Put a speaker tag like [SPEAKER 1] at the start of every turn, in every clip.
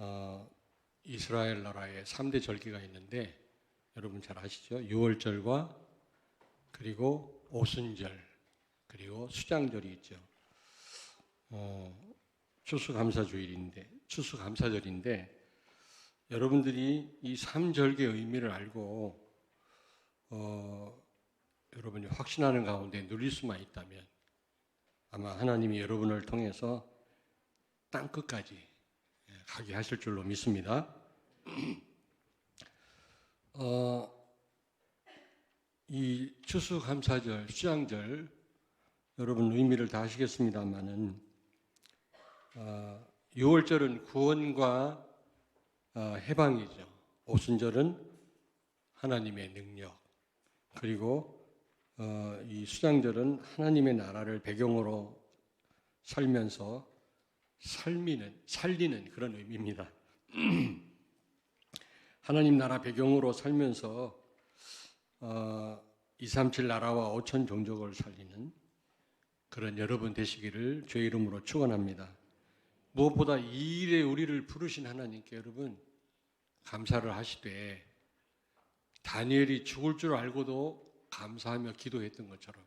[SPEAKER 1] 어, 이스라엘 나라의 3대 절기가 있는데 여러분 잘 아시죠? 유월절과 그리고 오순절 그리고 수장절이 있죠. 추수감사절인데 여러분들이 이 3절기의 의미를 알고 여러분이 확신하는 가운데 누릴 수만 있다면 아마 하나님이 여러분을 통해서 땅끝까지 가게 하실 줄로 믿습니다. 이 추수감사절, 수장절 여러분 의미를 다 아시겠습니다만은 6월절은 구원과 해방이죠. 오순절은 하나님의 능력, 그리고 이 수장절은 하나님의 나라를 배경으로 살면서 살리는 그런 의미입니다. 하나님 나라 배경으로 살면서 237 나라와 5천 종족을 살리는 그런 여러분 되시기를 주의 이름으로 축원합니다. 무엇보다 이 일에 우리를 부르신 하나님께 여러분 감사를 하시되 다니엘이 죽을 줄 알고도 감사하며 기도했던 것처럼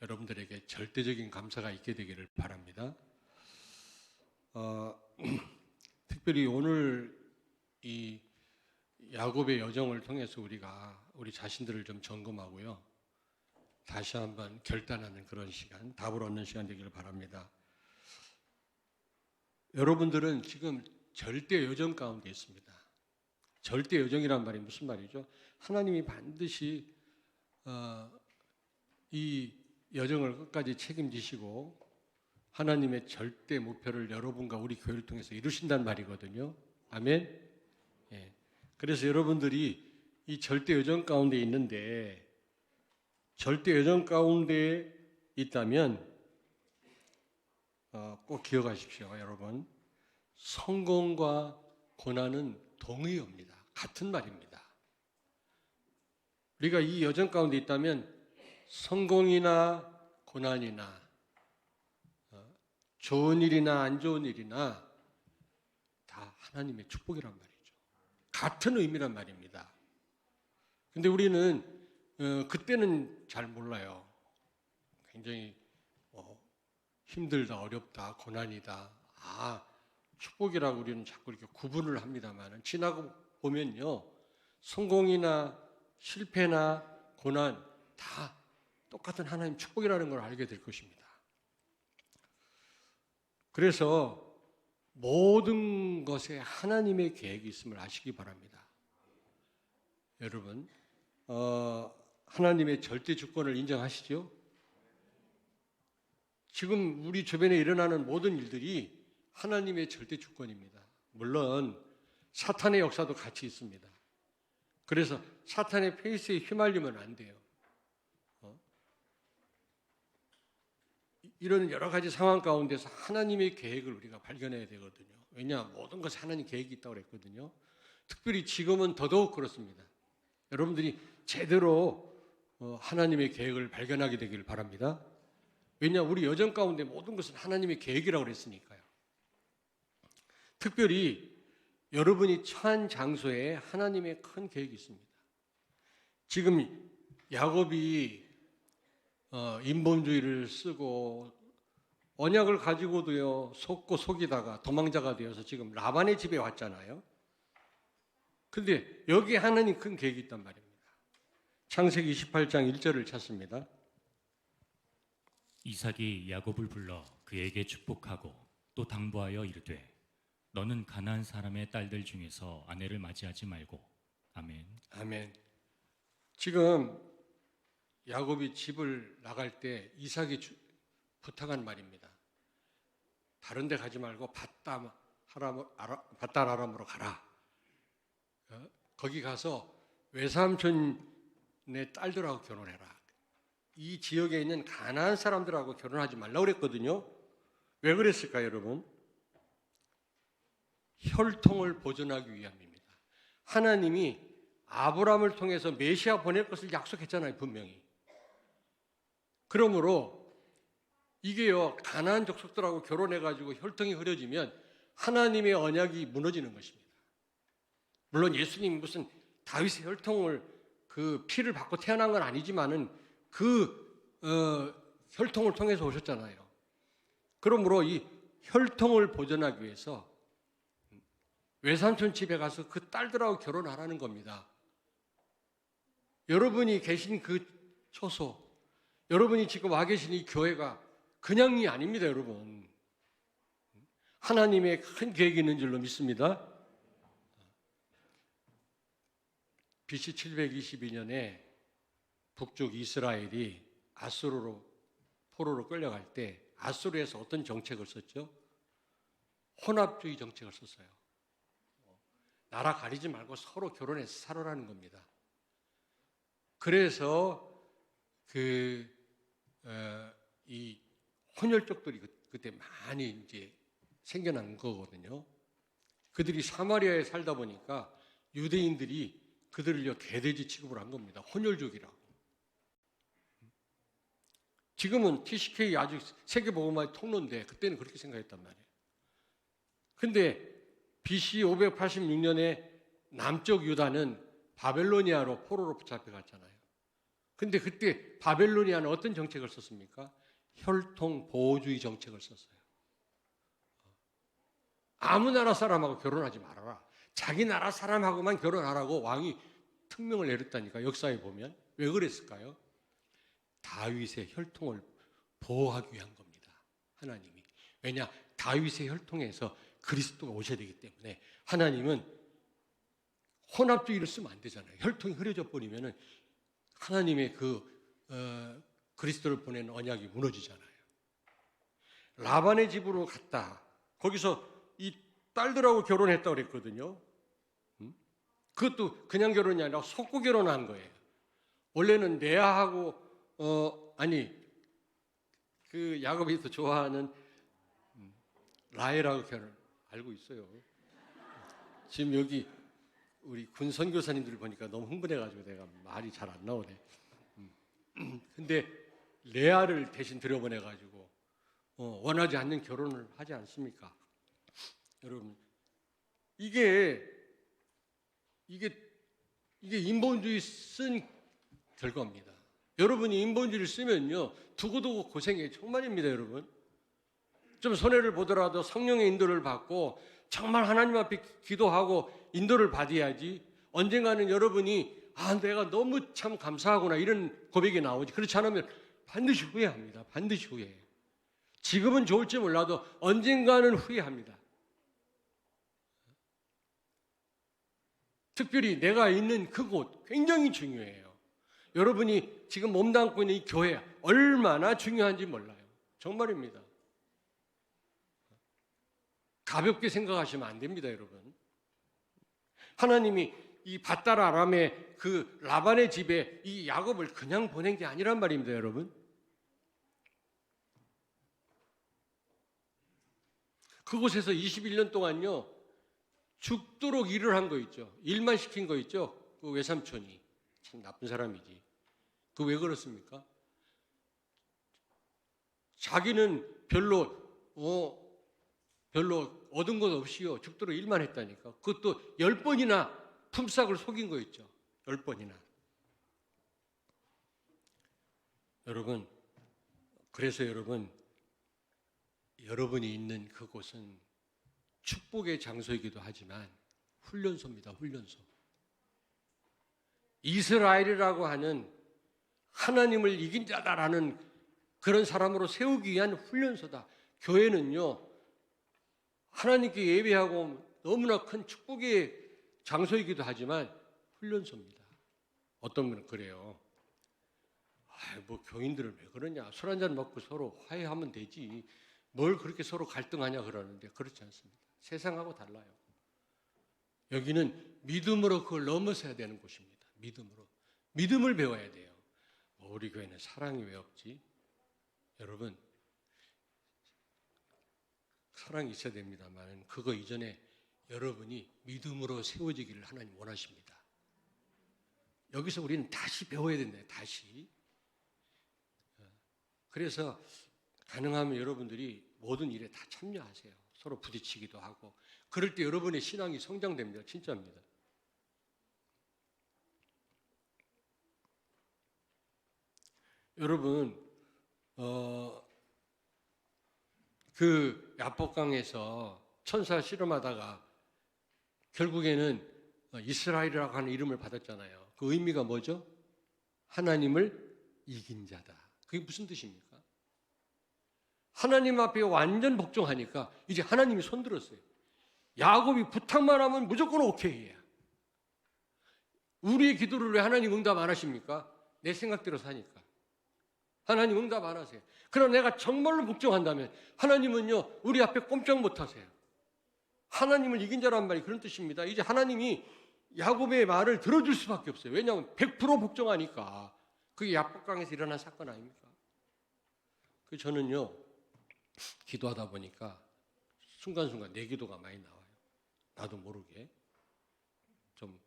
[SPEAKER 1] 여러분들에게 절대적인 감사가 있게 되기를 바랍니다. 특별히 오늘 이 야곱의 여정을 통해서 우리가 우리 자신들을 좀 점검하고요. 다시 한번 결단하는 그런 시간, 답을 얻는 시간 되기를 바랍니다. 여러분들은 지금 절대 여정 가운데 있습니다. 절대 여정이란 말이 무슨 말이죠? 하나님이 반드시 이 여정을 끝까지 책임지시고 하나님의 절대 목표를 여러분과 우리 교회를 통해서 이루신다는 말이거든요. 아멘. 예. 그래서 여러분들이 이 절대 여정 가운데 있는데 절대 여정 가운데 있다면 꼭 기억하십시오, 여러분. 성공과 고난은 동의 옵니다. 같은 말입니다. 우리가 이 여정 가운데 있다면 성공이나 고난이나 좋은 일이나 안 좋은 일이나 다 하나님의 축복이란 말이죠. 같은 의미란 말입니다. 근데 우리는 그때는 잘 몰라요. 굉장히 힘들다, 어렵다, 고난이다. 축복이라고 우리는 자꾸 이렇게 구분을 합니다만 지나고 보면요. 성공이나 실패나 고난 다 똑같은 하나님 축복이라는 걸 알게 될 것입니다. 그래서 모든 것에 하나님의 계획이 있음을 아시기 바랍니다. 여러분, 하나님의 절대 주권을 인정하시죠? 지금 우리 주변에 일어나는 모든 일들이 하나님의 절대 주권입니다. 물론 사탄의 역사도 같이 있습니다. 그래서 사탄의 페이스에 휘말리면 안 돼요. 이런 여러 가지 상황 가운데서 하나님의 계획을 우리가 발견해야 되거든요. 왜냐? 모든 것에 하나님 계획이 있다고 그랬거든요. 특별히 지금은 더더욱 그렇습니다. 여러분들이 제대로 하나님의 계획을 발견하게 되기를 바랍니다. 왜냐? 우리 여정 가운데 모든 것은 하나님의 계획이라고 그랬으니까요. 특별히 여러분이 처한 장소에 하나님의 큰 계획이 있습니다. 지금 야곱이 인본주의를 쓰고 언약을 가지고도요 속고 속이다가 도망자가 되어서 지금 라반의 집에 왔잖아요. 근데 여기에 하나님 큰 계획이 있단 말입니다. 창세기 28장 1절을 찾습니다.
[SPEAKER 2] 이삭이 야곱을 불러 그에게 축복하고 또 당부하여 이르되 너는 가나안 사람의 딸들 중에서 아내를 맞이하지 말고. 아멘.
[SPEAKER 1] 아멘. 지금 야곱이 집을 나갈 때 이삭이 부탁한 말입니다. 다른 데 가지 말고 밧단 아람으로 가라. 거기 가서 외삼촌의 딸들하고 결혼해라. 이 지역에 있는 가나안 사람들하고 결혼하지 말라고 그랬거든요. 왜 그랬을까요, 여러분? 혈통을 보존하기 위함입니다. 하나님이 아브라함을 통해서 메시아 보낼 것을 약속했잖아요, 분명히. 그러므로 이게요, 가나안 족속들하고 결혼해가지고 혈통이 흐려지면 하나님의 언약이 무너지는 것입니다. 물론 예수님이 무슨 다윗의 혈통을 그 피를 받고 태어난 건 아니지만은 혈통을 통해서 오셨잖아요. 그러므로 이 혈통을 보존하기 위해서 외삼촌 집에 가서 그 딸들하고 결혼하라는 겁니다. 여러분이 계신 그 처소, 여러분이 지금 와 계신 이 교회가 그냥이 아닙니다, 여러분. 하나님의 큰 계획이 있는 줄로 믿습니다. BC 722년에 북쪽 이스라엘이 아수르로 포로로 끌려갈 때 아수르에서 어떤 정책을 썼죠? 혼합주의 정책을 썼어요. 나라 가리지 말고 서로 결혼해서 살아라는 겁니다. 그래서 이 혼혈족들이 그때 많이 이제 생겨난 거거든요. 그들이 사마리아에 살다 보니까 유대인들이 그들을 개돼지 취급을 한 겁니다. 혼혈족이라고. 지금은 TCK 아주 세계복음화의 통로인데 그때는 그렇게 생각했단 말이에요. 근데 BC 586년에 남쪽 유다는 바벨로니아로 포로로 잡혀갔잖아요. 근데 그때 바벨로니아는 어떤 정책을 썼습니까? 혈통 보호주의 정책을 썼어요. 아무 나라 사람하고 결혼하지 말아라. 자기 나라 사람하고만 결혼하라고 왕이 특명을 내렸다니까, 역사에 보면. 왜 그랬을까요? 다윗의 혈통을 보호하기 위한 겁니다. 하나님이. 왜냐? 다윗의 혈통에서 그리스도가 오셔야 되기 때문에 하나님은 혼합주의를 쓰면 안 되잖아요. 혈통이 흐려져 버리면은 하나님의 그리스도를 보내는 언약이 무너지잖아요. 라반의 집으로 갔다. 거기서 이 딸들하고 결혼했다고 그랬거든요. 그것도 그냥 결혼이 아니라 속고 결혼한 거예요. 원래는 레아하고 그 야곱이 더 좋아하는 라헬하고 결혼 알고 있어요. 지금 여기 우리 군 선교사님들 보니까 너무 흥분해가지고 내가 말이 잘 안 나오네. 근데 레아를 대신 들여보내가지고 원하지 않는 결혼을 하지 않습니까? 여러분, 이게 인본주의 쓴 결과입니다. 여러분이 인본주의를 쓰면요 두고두고 고생이 정말입니다, 여러분. 좀 손해를 보더라도 성령의 인도를 받고 정말 하나님 앞에 기도하고 인도를 받아야지. 언젠가는 여러분이 내가 너무 참 감사하구나 이런 고백이 나오지. 그렇지 않으면 반드시 후회합니다. 반드시 후회해요. 지금은 좋을지 몰라도 언젠가는 후회합니다. 특별히 내가 있는 그곳 굉장히 중요해요. 여러분이 지금 몸담고 있는 이 교회 얼마나 중요한지 몰라요. 정말입니다. 가볍게 생각하시면 안 됩니다, 여러분. 하나님이 이 밧달 아람의 그 라반의 집에 이 야곱을 그냥 보낸 게 아니란 말입니다, 여러분. 그곳에서 21년 동안요 죽도록 일을 한 거 있죠. 일만 시킨 거 있죠. 그 외삼촌이 참 나쁜 사람이지. 그 왜 그렇습니까? 자기는 별로 얻은 것 없이요 죽도록 일만 했다니까. 그것도 10번이나 품삯을 속인 거 있죠. 10번이나. 여러분, 그래서 여러분이 있는 그곳은 축복의 장소이기도 하지만 훈련소입니다. 훈련소. 이스라엘이라고 하는 하나님을 이긴 자다라는 그런 사람으로 세우기 위한 훈련소다. 교회는요 하나님께 예배하고 너무나 큰 축복의 장소이기도 하지만 훈련소입니다. 어떤 분은 그래요. 뭐 교인들은 왜 그러냐. 술 한잔 먹고 서로 화해하면 되지. 뭘 그렇게 서로 갈등하냐 그러는데 그렇지 않습니다. 세상하고 달라요. 여기는 믿음으로 그걸 넘어서야 되는 곳입니다. 믿음으로. 믿음을 배워야 돼요. 우리 교회는 사랑이 왜 없지? 여러분, 사랑이 있어야 됩니다만 그거 이전에 여러분이 믿음으로 세워지기를 하나님 원하십니다. 여기서 우리는 다시 배워야 된다. 다시. 그래서 가능하면 여러분들이 모든 일에 다 참여하세요. 서로 부딪히기도 하고 그럴 때 여러분의 신앙이 성장됩니다. 진짜입니다. 여러분 그 야복강에서 천사 실험하다가 결국에는 이스라엘이라고 하는 이름을 받았잖아요. 그 의미가 뭐죠? 하나님을 이긴 자다. 그게 무슨 뜻입니까? 하나님 앞에 완전 복종하니까 이제 하나님이 손들었어요. 야곱이 부탁만 하면 무조건 오케이예요. 우리의 기도를 왜 하나님 응답 안 하십니까? 내 생각대로 사니까. 하나님 응답 안 하세요. 그럼 내가 정말로 복종한다면 하나님은요 우리 앞에 꼼짝 못 하세요. 하나님을 이긴 자란 말이 그런 뜻입니다. 이제 하나님이 야곱의 말을 들어줄 수밖에 없어요. 왜냐하면 100% 복종하니까. 그게 야복강에서 일어난 사건 아닙니까? 그 저는요 기도하다 보니까 순간순간 내 기도가 많이 나와요. 나도 모르게 좀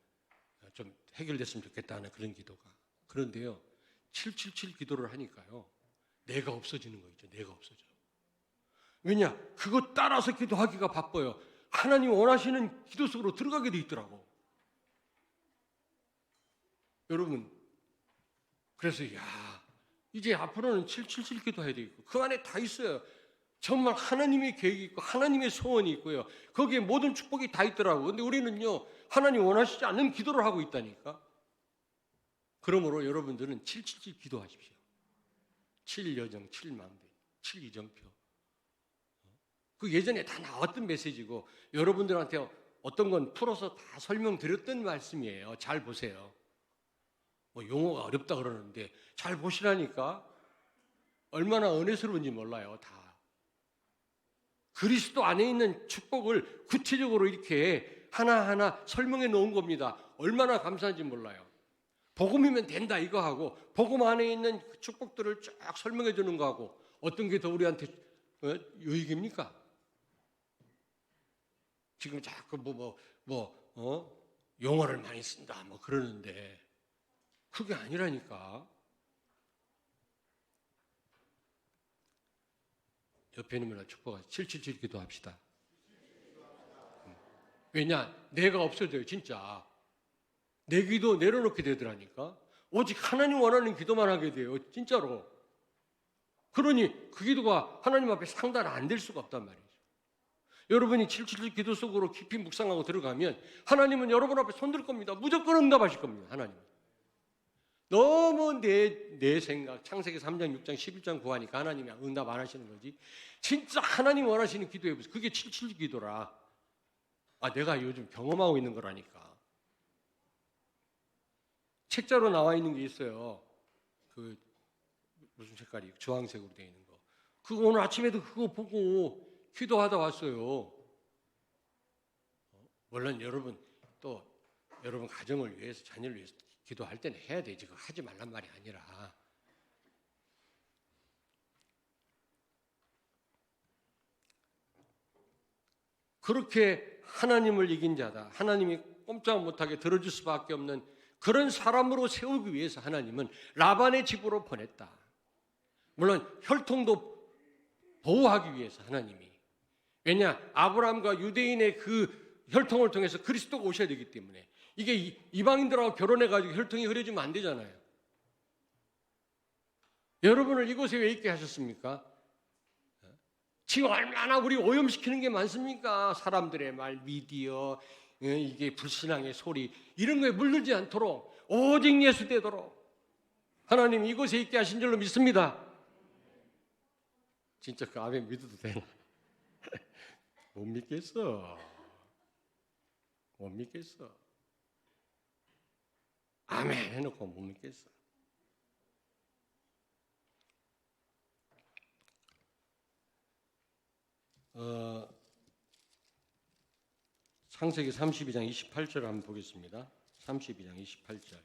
[SPEAKER 1] 해결됐으면 좋겠다는 그런 기도가. 그런데요 777 기도를 하니까요 내가 없어지는 거 있죠. 내가 없어져. 왜냐? 그거 따라서 기도하기가 바빠요. 하나님 원하시는 기도 속으로 들어가게 돼 있더라고. 여러분 그래서 이제 앞으로는 777 기도해야 되겠고 그 안에 다 있어요. 정말 하나님의 계획이 있고 하나님의 소원이 있고요. 거기에 모든 축복이 다 있더라고. 근데 우리는요 하나님 원하시지 않는 기도를 하고 있다니까. 그러므로 여러분들은 777 기도하십시오. 7여정, 7망대, 7이정표. 그 예전에 다 나왔던 메시지고 여러분들한테 어떤 건 풀어서 다 설명드렸던 말씀이에요. 잘 보세요. 뭐 용어가 어렵다 그러는데 잘 보시라니까. 얼마나 은혜스러운지 몰라요. 다. 그리스도 안에 있는 축복을 구체적으로 이렇게 하나하나 설명해 놓은 겁니다. 얼마나 감사한지 몰라요. 복음이면 된다 이거 하고 복음 안에 있는 그 축복들을 쫙 설명해 주는 거하고 어떤 게 더 우리한테 유익입니까? 지금 자꾸 용어를 많이 쓴다 뭐 그러는데 그게 아니라니까. 옆에 있는 분을 축복하세요. 777 기도합시다. 왜냐? 내가 없어져요 진짜. 내 기도 내려놓게 되더라니까. 오직 하나님 원하는 기도만 하게 돼요. 진짜로. 그러니 그 기도가 하나님 앞에 상달 안 될 수가 없단 말이죠. 여러분이 777 기도 속으로 깊이 묵상하고 들어가면 하나님은 여러분 앞에 손들 겁니다. 무조건 응답하실 겁니다. 하나님. 너무 내 생각 창세기 3장 6장 11장 구하니까 하나님이 응답 안 하시는 거지. 진짜 하나님 원하시는 기도해 보세요. 그게 777 기도라. 내가 요즘 경험하고 있는 거라니까. 책자로 나와 있는 게 있어요. 그 무슨 색깔이 주황색으로 되어 있는 거. 그거 오늘 아침에도 그거 보고 기도하다 왔어요. 물론 여러분 또 여러분 가정을 위해서 자녀를 위해서 기도할 때는 해야 되지. 그거 하지 말란 말이 아니라. 그렇게 하나님을 이긴 자다. 하나님이 꼼짝 못하게 들어줄 수밖에 없는 그런 사람으로 세우기 위해서 하나님은 라반의 집으로 보냈다. 물론 혈통도 보호하기 위해서 하나님이. 왜냐? 아브라함과 유대인의 그 혈통을 통해서 그리스도가 오셔야 되기 때문에. 이게 이방인들하고 결혼해가지고 혈통이 흐려지면 안 되잖아요. 여러분을 이곳에 왜 있게 하셨습니까? 지금 얼마나 우리 오염시키는 게 많습니까? 사람들의 말, 미디어, 이게 불신앙의 소리 이런 거에 물들지 않도록 오직 예수 되도록 하나님 이곳에 있게 하신 줄로 믿습니다. 진짜 그 아멘 믿어도 되나? 못 믿겠어. 못 믿겠어. 아멘 해놓고 못 믿겠어. 창세기 32장 28절 한번 보겠습니다. 32장 28절.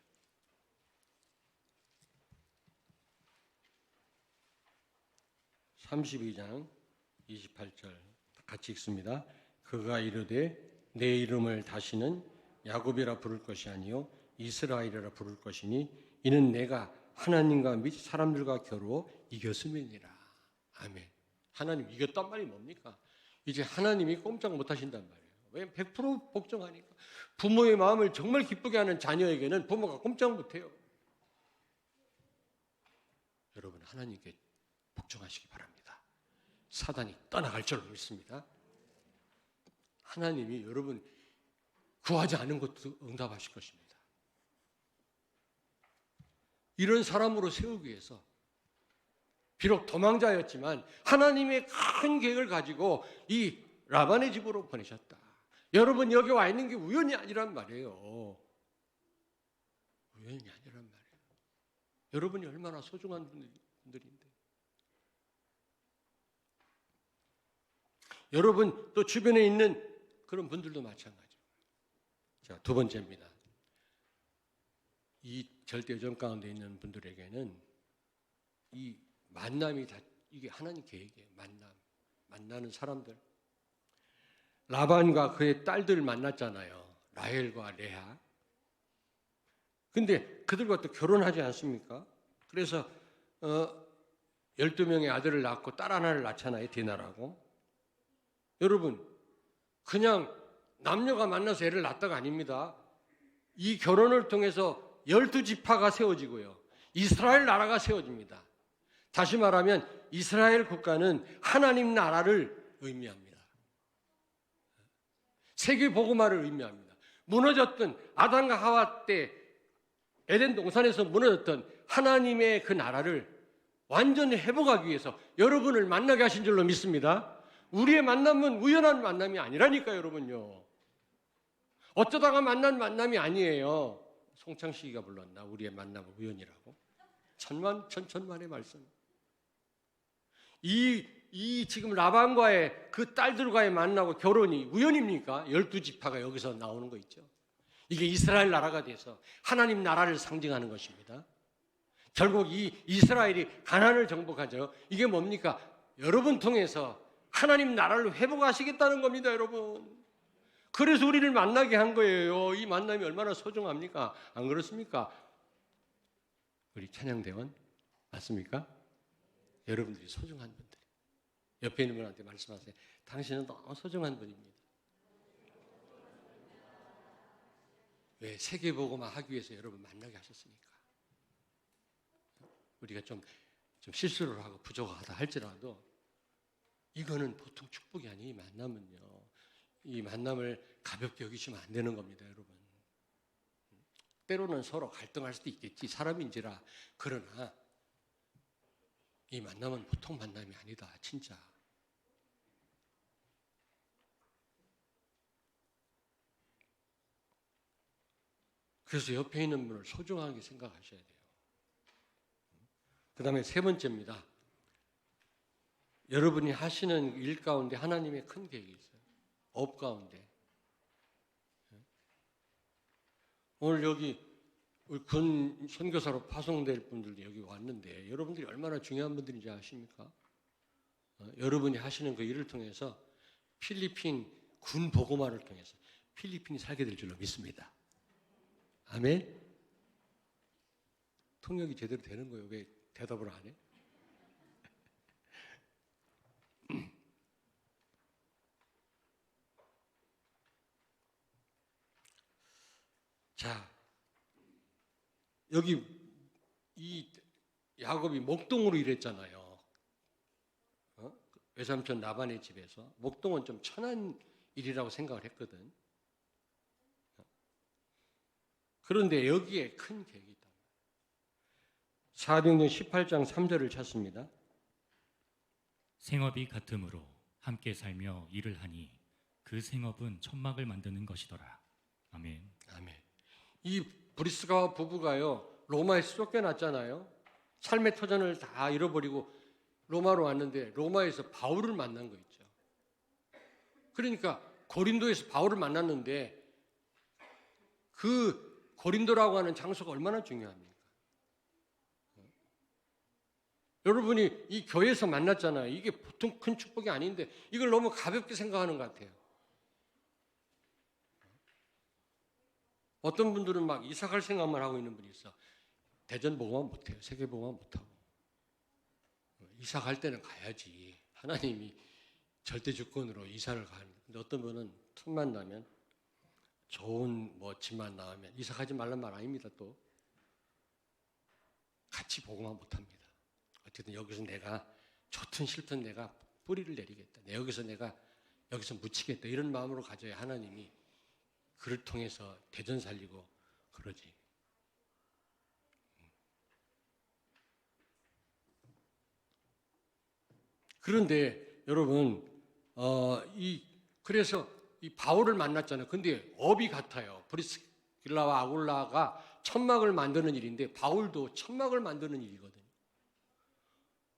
[SPEAKER 1] (32장 28절) 같이 읽습니다. 그가 이르되 내 이름을 다시는 야곱이라 부를 것이 아니요 이스라엘이라 부를 것이니 이는 내가 하나님과 및 사람들과 겨루어 이겼음이니라. 아멘. 하나님 이겼단 말이 뭡니까? 이제 하나님이 꼼짝 못 하신단 말이에요. 왜냐면 100% 복종하니까. 부모의 마음을 정말 기쁘게 하는 자녀에게는 부모가 꼼짝 못 해요. 여러분, 하나님께 복종하시기 바랍니다. 사단이 떠나갈 줄 믿습니다. 하나님이 여러분 구하지 않은 것도 응답하실 것입니다. 이런 사람으로 세우기 위해서 비록 도망자였지만 하나님의 큰 계획을 가지고 이 라반의 집으로 보내셨다. 여러분, 여기 와 있는 게 우연이 아니란 말이에요. 우연이 아니란 말이에요. 여러분이 얼마나 소중한 분들인데. 여러분 또 주변에 있는 그런 분들도 마찬가지예요. 자, 두 번째입니다. 이 절대여정 가운데 있는 분들에게는 이 만남이 다 이게 하나님 계획이에요. 만나는 사람들. 라반과 그의 딸들 만났잖아요. 라헬과 레아. 근데 그들과 또 결혼하지 않습니까? 그래서 12명의 아들을 낳고 딸 하나를 낳잖아요. 디나라고. 여러분, 그냥 남녀가 만나서 애를 낳다가 아닙니다. 이 결혼을 통해서 12지파가 세워지고요. 이스라엘 나라가 세워집니다. 다시 말하면 이스라엘 국가는 하나님 나라를 의미합니다. 세계 복음화를 의미합니다. 무너졌던 아담과 하와 때 에덴 동산에서 무너졌던 하나님의 그 나라를 완전히 회복하기 위해서 여러분을 만나게 하신 줄로 믿습니다. 우리의 만남은 우연한 만남이 아니라니까요, 여러분요. 어쩌다가 만난 만남이 아니에요. 송창식이가 불렀나? 우리의 만남은 우연이라고. 천만의 말씀. 이 지금 라반과의 그 딸들과의 만나고 결혼이 우연입니까? 12지파가 여기서 나오는 거 있죠. 이게 이스라엘 나라가 돼서 하나님 나라를 상징하는 것입니다. 결국 이 이스라엘이 가나안을 정복하죠. 이게 뭡니까? 여러분 통해서 하나님 나라를 회복하시겠다는 겁니다, 여러분. 그래서 우리를 만나게 한 거예요. 이 만남이 얼마나 소중합니까? 안 그렇습니까? 우리 찬양대원 맞습니까? 여러분들이 소중한 분들. 옆에 있는 분한테 말씀하세요. 당신은 너무 소중한 분입니다. 왜? 세계복음화 하기 위해서 여러분 만나게 하셨으니까. 우리가 좀 실수를 하고 부족하다 할지라도 이거는 보통 축복이 아니에요. 이 만남은요. 이 만남을 가볍게 여기시면 안 되는 겁니다, 여러분. 때로는 서로 갈등할 수도 있겠지. 사람인지라. 그러나 이 만남은 보통 만남이 아니다, 진짜. 그래서 옆에 있는 분을 소중하게 생각하셔야 돼요. 그 다음에 세 번째입니다. 여러분이 하시는 일 가운데 하나님의 큰 계획이 있어요. 업 가운데. 오늘 여기 군 선교사로 파송될 분들도 여기 왔는데 여러분들이 얼마나 중요한 분들인지 아십니까? 여러분이 하시는 그 일을 통해서 필리핀 군 복음화를 통해서 필리핀이 살게 될 줄로 믿습니다. 아멘? 통역이 제대로 되는 거예요. 왜 대답을 안 해? 자, 여기 이 야곱이 목동으로 일했잖아요. 외삼촌 라반의 집에서. 목동은 좀 천한 일이라고 생각을 했거든. 그런데 여기에 큰 계획이 있다. 사도행전 18장 3절을 찾습니다.
[SPEAKER 2] 생업이 같으므로 함께 살며 일을 하니 그 생업은 천막을 만드는 것이더라. 아멘.
[SPEAKER 1] 아멘. 이 브리스가 부부가요, 로마에서 쫓겨났잖아요. 삶의 터전을 다 잃어버리고 로마로 왔는데 로마에서 바울을 만난 거 있죠. 그러니까 고린도에서 바울을 만났는데 그 고린도라고 하는 장소가 얼마나 중요합니까? 여러분이 이 교회에서 만났잖아요. 이게 보통 큰 축복이 아닌데 이걸 너무 가볍게 생각하는 것 같아요. 어떤 분들은 막 이사 갈 생각만 하고 있는 분이 있어. 대전 복음화 못해요. 세계 복음화 못하고. 이사 갈 때는 가야지. 하나님이 절대 주권으로 이사를 가는. 근데 어떤 분은 틈만 나면 좋은 뭐 집만 나오면 이사 가지 말란 말 아닙니다. 또 같이 보고만 못합니다. 어쨌든 여기서 내가 좋든 싫든 내가 뿌리를 내리겠다. 여기서 묻히겠다. 이런 마음으로 가져야 하나님이 그를 통해서 대전 살리고 그러지. 그런데 여러분, 그래서 이 바울을 만났잖아요. 근데 업이 같아요. 브리스길라와 아굴라가 천막을 만드는 일인데 바울도 천막을 만드는 일이거든요.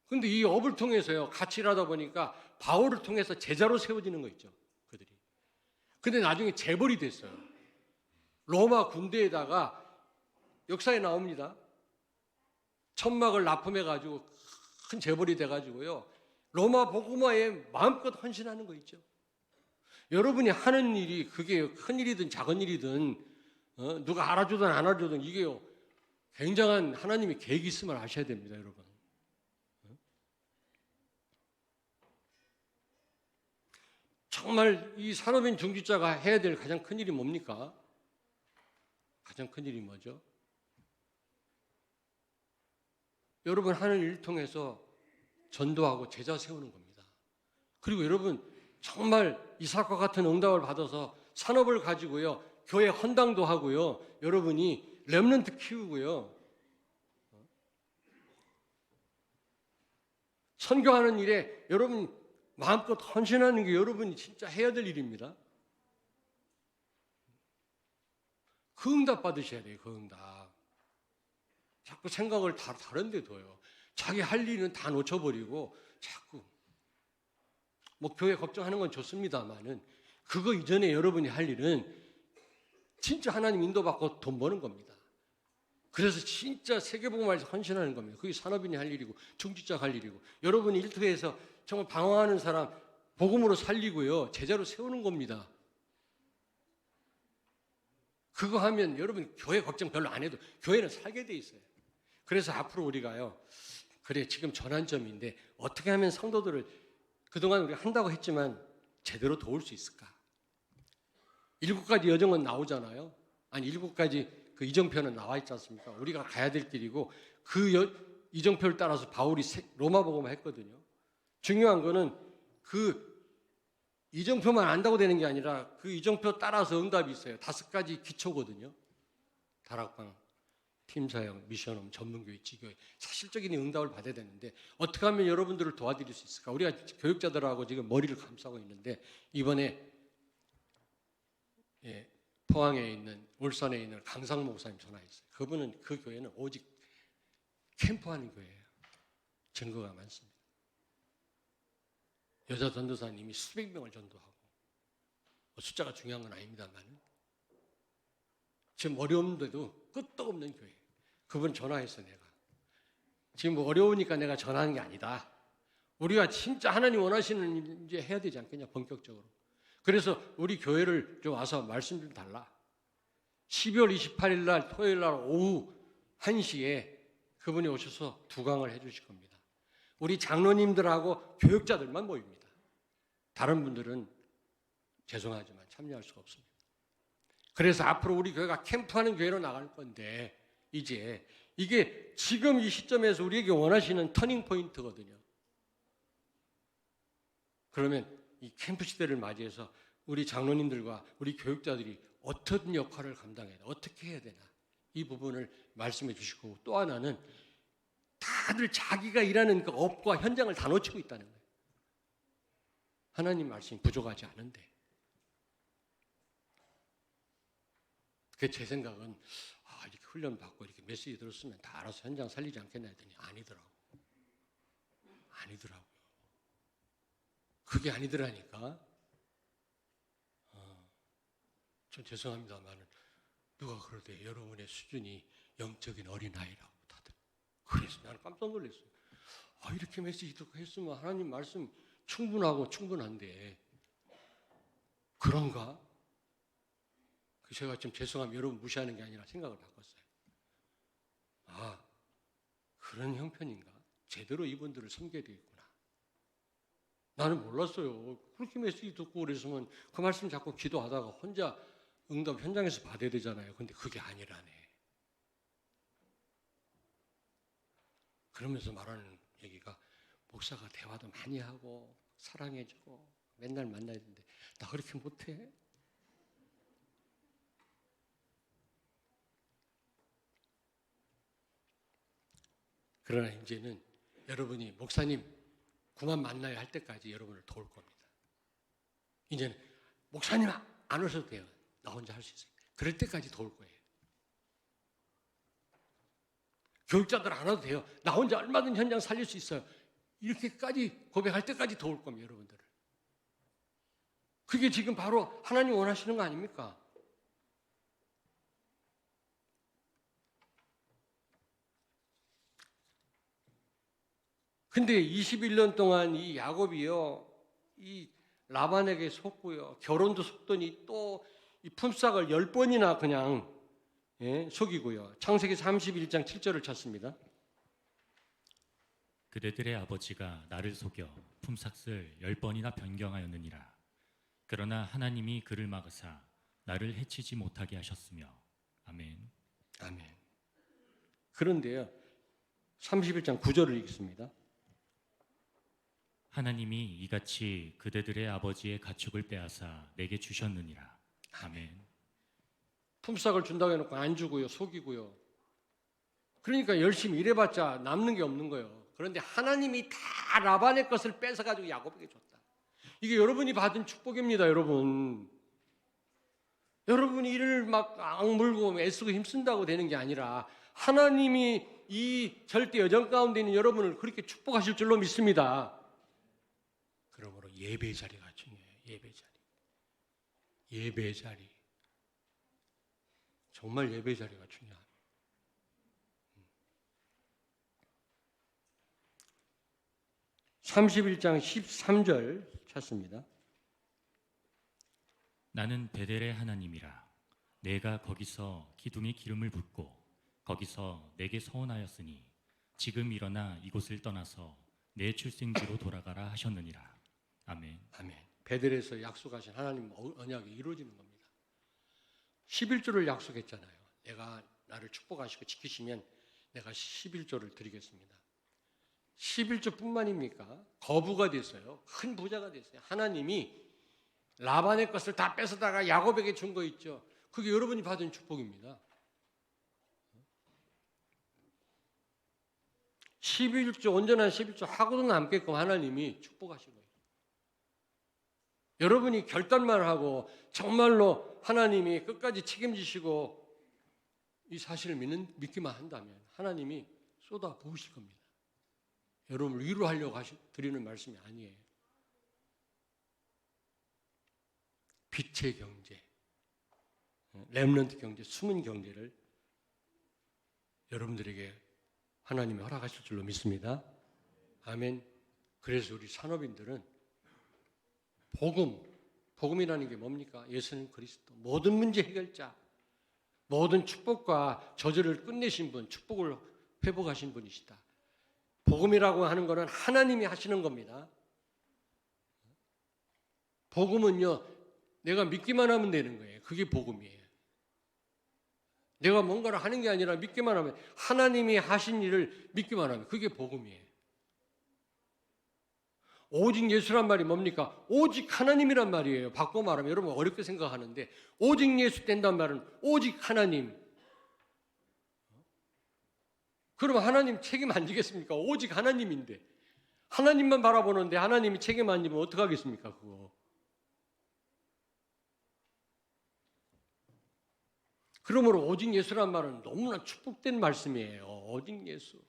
[SPEAKER 1] 근데 이 업을 통해서요, 같이 일하다 보니까 바울을 통해서 제자로 세워지는 거 있죠. 그들이. 근데 나중에 재벌이 됐어요. 로마 군대에다가 역사에 나옵니다. 천막을 납품해가지고 큰 재벌이 돼가지고요. 로마 복음화에 마음껏 헌신하는 거 있죠. 여러분이 하는 일이 그게 큰 일이든 작은 일이든 누가 알아주든 안 알아주든 이게요. 굉장한 하나님의 계획이 있음을 아셔야 됩니다, 여러분. 정말 이 산업인 중직자가 해야 될 가장 큰 일이 뭡니까? 가장 큰 일이 뭐죠? 여러분 하는 일을 통해서 전도하고 제자 세우는 겁니다. 그리고 여러분 정말 이삭과 같은 응답을 받아서 산업을 가지고요. 교회 헌당도 하고요. 여러분이 렘넌트 키우고요. 선교하는 일에 여러분 마음껏 헌신하는 게 여러분이 진짜 해야 될 일입니다. 그 응답 받으셔야 돼요. 그 응답. 자꾸 생각을 다 다른 데 둬요. 자기 할 일은 다 놓쳐버리고 자꾸 뭐 교회 걱정하는 건 좋습니다만은 그거 이전에 여러분이 할 일은 진짜 하나님 인도받고 돈 버는 겁니다. 그래서 진짜 세계복음화에서 헌신하는 겁니다. 그게 산업인이 할 일이고 중직자가 할 일이고 여러분이 일터에서 정말 방황하는 사람 복음으로 살리고요. 제자로 세우는 겁니다. 그거 하면 여러분 교회 걱정 별로 안 해도 교회는 살게 돼 있어요. 그래서 앞으로 우리가요. 그래 지금 전환점인데 어떻게 하면 성도들을 그동안 우리가 한다고 했지만 제대로 도울 수 있을까? 7가지 여정은 나오잖아요. 아니 7가지 그 이정표는 나와 있지 않습니까? 우리가 가야 될 길이고 그 이정표를 따라서 바울이 로마 복음을 했거든요. 중요한 거는 그 이정표만 안다고 되는 게 아니라 그 이정표 따라서 응답이 있어요. 5가지 기초거든요. 다락방, 팀사역, 미션홈, 전문교회, 지교회 사실적인 응답을 받아야 되는데 어떻게 하면 여러분들을 도와드릴 수 있을까? 우리가 교육자들하고 지금 머리를 감싸고 있는데 이번에 포항에 있는 울산에 있는 강상 목사님 전화했어요. 그분은 그 교회는 오직 캠프하는 교회예요. 증거가 많습니다. 여자 전도사님이 수백 명을 전도하고 숫자가 중요한 건 아닙니다만 지금 어려운데도 끄떡 없는 교회. 그분 전화했어 내가. 지금 뭐 어려우니까 내가 전화하는 게 아니다. 우리가 진짜 하나님 원하시는 일 이제 해야 되지 않겠냐 본격적으로. 그래서 우리 교회를 좀 와서 말씀 좀 달라. 12월 28일 날 토요일 날 오후 1시에 그분이 오셔서 두강을 해 주실 겁니다. 우리 장로님들하고 교육자들만 모입니다. 다른 분들은 죄송하지만 참여할 수가 없습니다. 그래서 앞으로 우리 교회가 캠프하는 교회로 나갈 건데 이제 이게 지금 이 시점에서 우리에게 원하시는 터닝 포인트거든요. 그러면 이 캠프 시대를 맞이해서 우리 장로님들과 우리 교육자들이 어떤 역할을 감당해야 되나, 어떻게 해야 되나 이 부분을 말씀해 주시고 또 하나는 다들 자기가 일하는 그 업과 현장을 다 놓치고 있다는 거예요. 하나님 말씀이 부족하지 않은데. 그 제 생각은 이렇게 훈련 받고 이렇게 메시지 들었으면 다 알아서 현장 살리지 않겠나 했더니 아니더라고요. 그게 아니더라니까. 좀 죄송합니다만 누가 그러대 여러분의 수준이 영적인 어린아이라고 다들. 그래서 나는 깜짝 놀랐어요. 이렇게 메시지 듣고 했으면 하나님 말씀 충분하고 충분한데 그런가? 제가 좀 죄송하면 여러분 무시하는 게 아니라 생각을 바꿨어요. 그런 형편인가? 제대로 이분들을 섬겨야 되겠구나. 나는 몰랐어요. 그렇게 메시지 듣고 그랬으면 그 말씀 자꾸 기도하다가 혼자 응답 현장에서 받아야 되잖아요. 근데 그게 아니라네. 그러면서 말하는 얘기가 목사가 대화도 많이 하고 사랑해주고 맨날 만나야 되는데 나 그렇게 못해? 그러나 이제는 여러분이 목사님 그만 만나야 할 때까지 여러분을 도울 겁니다. 이제는 목사님 안 오셔도 돼요. 나 혼자 할 수 있어요. 그럴 때까지 도울 거예요. 교육자들 안 와도 돼요. 나 혼자 얼마든 현장 살릴 수 있어요. 이렇게까지 고백할 때까지 도울 겁니다. 여러분들을. 그게 지금 바로 하나님 원하시는 거 아닙니까? 근데 21년 동안 이 야곱이요, 이 라반에게 속고요, 결혼도 속더니 또 이 품삯을 10번이나 그냥 속이고요. 창세기 31장 7절을 찾습니다.
[SPEAKER 2] 그대들의 아버지가 나를 속여 품삯을 10번이나 변경하였느니라. 그러나 하나님이 그를 막으사 나를 해치지 못하게 하셨으며. 아멘.
[SPEAKER 1] 아멘. 그런데요, 31장 9절을 읽겠습니다.
[SPEAKER 2] 하나님이 이같이 그대들의 아버지의 가축을 빼앗아 내게 주셨느니라. 아멘.
[SPEAKER 1] 품삯을 준다고 해놓고 안 주고요, 속이고요. 그러니까 열심히 일해봤자 남는 게 없는 거예요. 그런데 하나님이 다 라반의 것을 뺏어가지고 야곱에게 줬다. 이게 여러분이 받은 축복입니다, 여러분. 여러분이 일을 막 악물고 애쓰고 힘쓴다고 되는 게 아니라 하나님이 이 절대 여정 가운데 있는 여러분을 그렇게 축복하실 줄로 믿습니다. 그러므로 예배 자리가 중요해요. 예배 자리. 예배 자리. 정말 예배 자리가 중요합니다. 31장 13절 찾습니다.
[SPEAKER 2] 나는 베델의 하나님이라. 내가 거기서 기둥에 기름을 붓고 거기서 내게 서원하였으니 지금 일어나 이곳을 떠나서 내 출생지로 돌아가라 하셨느니라. 아멘.
[SPEAKER 1] 아멘. 베델에서 약속하신 하나님 언약이 이루어지는 겁니다. 11조를 약속했잖아요. 내가 나를 축복하시고 지키시면 내가 11조를 드리겠습니다. 11조뿐만입니까? 거부가 됐어요. 큰 부자가 됐어요. 하나님이 라반의 것을 다 뺏어다가 야곱에게 준 거 있죠. 그게 여러분이 받은 축복입니다. 11조, 온전한 11조 하고도 남게끔 하나님이 축복하신 거예요. 여러분이 결단만 하고 정말로 하나님이 끝까지 책임지시고 이 사실을 믿기만 한다면 하나님이 쏟아 부으실 겁니다. 여러분을 위로하려고 드리는 말씀이 아니에요. 빛의 경제, 렘넌트 경제, 숨은 경제를 여러분들에게 하나님이 허락하실 줄로 믿습니다. 아멘. 그래서 우리 산업인들은 복음이라는 게 뭡니까? 예수는 그리스도, 모든 문제 해결자, 모든 축복과 저주를 끝내신 분, 축복을 회복하신 분이시다. 복음이라고 하는 것은 하나님이 하시는 겁니다. 복음은요, 내가 믿기만 하면 되는 거예요. 그게 복음이에요. 내가 뭔가를 하는 게 아니라 믿기만 하면, 하나님이 하신 일을 믿기만 하면 그게 복음이에요. 오직 예수란 말이 뭡니까? 오직 하나님이란 말이에요. 바꿔 말하면 여러분 어렵게 생각하는데 오직 예수 된단 말은 오직 하나님. 그러면 하나님 책임 안 지겠습니까? 오직 하나님인데 하나님만 바라보는데 하나님이 책임 안 지면 어떡하겠습니까? 그거. 그러므로 오직 예수란 말은 너무나 축복된 말씀이에요. 오직 예수.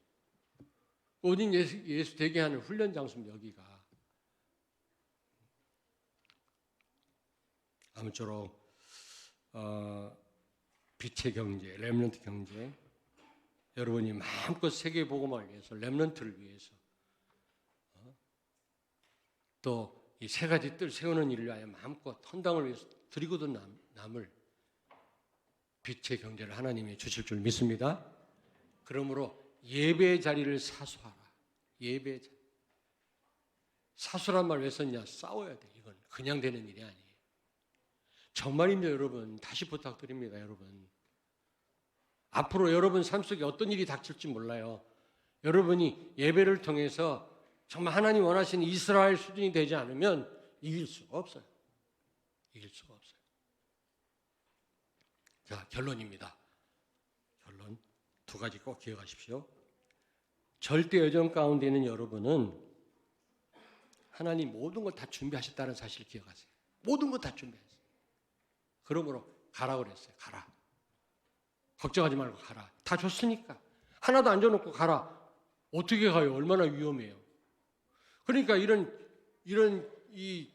[SPEAKER 1] 오직 예수 되게 하는 훈련 장소입니다. 여기가. 아무쪼록 빛의 경제, 렘넌트 경제, 여러분이 마음껏 세계 복음을 위해서, 렘넌트를 위해서, 또 이 세 가지 뜰 세우는 일을 위하여 마음껏 헌당을 위해서 드리고도 남을 빛의 경제를 하나님이 주실 줄 믿습니다. 그러므로 예배 자리를 사수하라. 예배 자리. 사수란 말 왜 썼냐? 싸워야 돼. 이건 그냥 되는 일이 아니에요. 정말입니다, 여러분. 다시 부탁드립니다, 여러분. 앞으로 여러분 삶 속에 어떤 일이 닥칠지 몰라요. 여러분이 예배를 통해서 정말 하나님 원하시는 이스라엘 수준이 되지 않으면 이길 수가 없어요. 이길 수가 없어요. 자, 결론입니다. 결론 두 가지 꼭 기억하십시오. 절대 여정 가운데 있는 여러분은 하나님 모든 걸 다 준비하셨다는 사실을 기억하세요. 모든 것 다 준비했어요. 그러므로 가라고 그랬어요. 가라. 걱정하지 말고 가라. 다 줬으니까. 하나도 안 줘놓고 가라. 어떻게 가요? 얼마나 위험해요. 그러니까 이런 이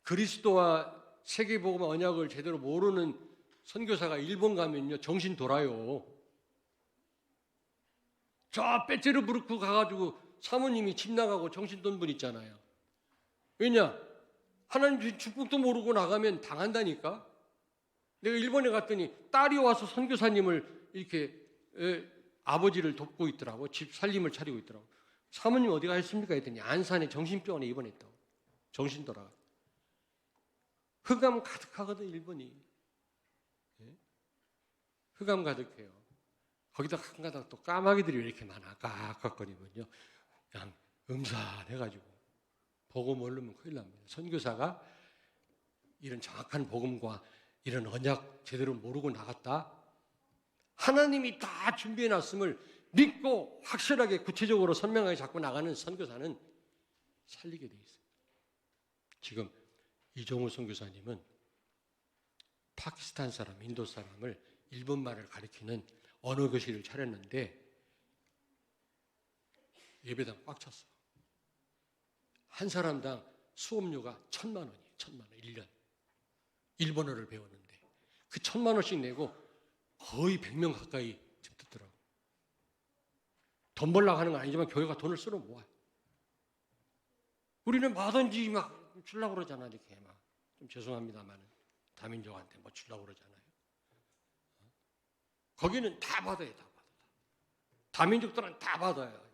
[SPEAKER 1] 그리스도와 세계복음 언약을 제대로 모르는 선교사가 일본 가면요 정신 돌아요. 저 빼째르부르크 가가지고 사모님이 집 나가고 정신 돈 분 있잖아요. 왜냐? 하나님 축복도 모르고 나가면 당한다니까. 내가 일본에 갔더니 딸이 와서 선교사님을 이렇게 아버지를 돕고 있더라고. 집 살림을 차리고 있더라고. 사모님 어디 가셨습니까? 했더니 안산에 정신병원에 입원했다고. 정신 돌아가. 흑암 가득하거든 일본이. 흑암 가득해요. 거기다 한가닥 또 까마귀들이 왜 이렇게 많아? 깍깍거리면요. 그냥 음산해가지고 복음 모르면 큰일 납니다. 선교사가 이런 정확한 복음과 이런 언약 제대로 모르고 나갔다. 하나님이 다 준비해놨음을 믿고 확실하게 구체적으로 선명하게 잡고 나가는 선교사는 살리게 돼 있어요. 지금 이종우 선교사님은 파키스탄 사람, 인도 사람을 일본말을 가리키는 언어 교실을 차렸는데 예배당 꽉 찼어. 한 사람당 수업료가 1,000만 원이에요. 1,000만 원, 1년. 일본어를 배우는데 그 1,000만 원씩 내고 거의 100명 가까이 듣더라고. 돈 벌려고 하는 건 아니지만 교회가 돈을 쓸어 모아요. 우리는 뭐든지 막 주려고 그러잖아. 이렇게 막. 좀 죄송합니다만 다민족한테 뭐 주려고 그러잖아요. 거기는 다 받아요. 다 받아. 다민족들은 다 받아요.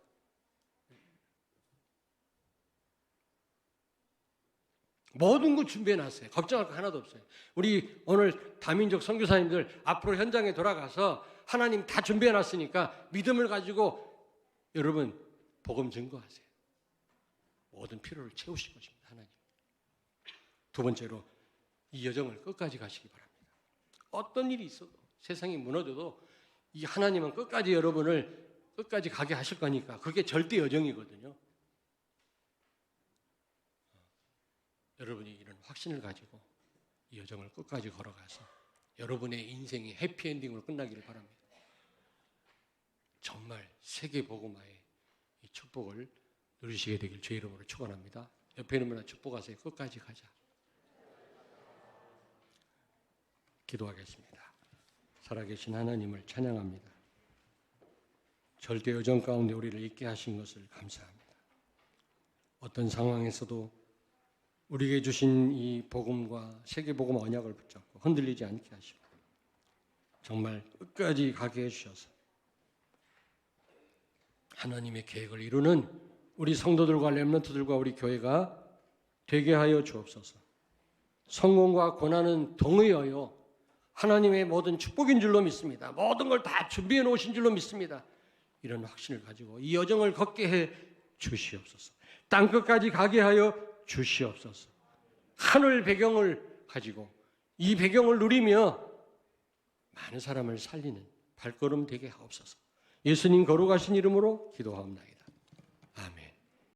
[SPEAKER 1] 모든 거 준비해놨어요. 걱정할 거 하나도 없어요. 우리 오늘 다민족 선교사님들 앞으로 현장에 돌아가서 하나님 다 준비해놨으니까 믿음을 가지고 여러분 복음 증거하세요. 모든 필요를 채우실 것입니다. 하나님. 두 번째로 이 여정을 끝까지 가시기 바랍니다. 어떤 일이 있어도 세상이 무너져도 이 하나님은 끝까지 여러분을 끝까지 가게 하실 거니까 그게 절대 여정이거든요. 여러분이 이런 확신을 가지고 이 여정을 끝까지 걸어가서 여러분의 인생이 해피엔딩으로 끝나기를 바랍니다. 정말 세계 복음화의 이 축복을 누리시게 되길 주의 이름으로 축원합니다. 옆에 있는 분과 축복하세요. 끝까지 가자. 기도하겠습니다. 살아계신 하나님을 찬양합니다. 절대 여정 가운데 우리를 있게 하신 것을 감사합니다. 어떤 상황에서도 우리에게 주신 이 복음과 세계복음 언약을 붙잡고 흔들리지 않게 하시고 정말 끝까지 가게 해주셔서 하나님의 계획을 이루는 우리 성도들과 렘넌트들과 우리 교회가 되게 하여 주옵소서. 성공과 고난은 동의하여 하나님의 모든 축복인 줄로 믿습니다. 모든 걸 다 준비해 놓으신 줄로 믿습니다. 이런 확신을 가지고 이 여정을 걷게 해 주시옵소서. 땅끝까지 가게 하여 주시옵소서. 하늘 배경을 가지고 이 배경을 누리며 많은 사람을 살리는 발걸음 되게 하옵소서. 예수님 거룩하신 이름으로 기도하옵나이다.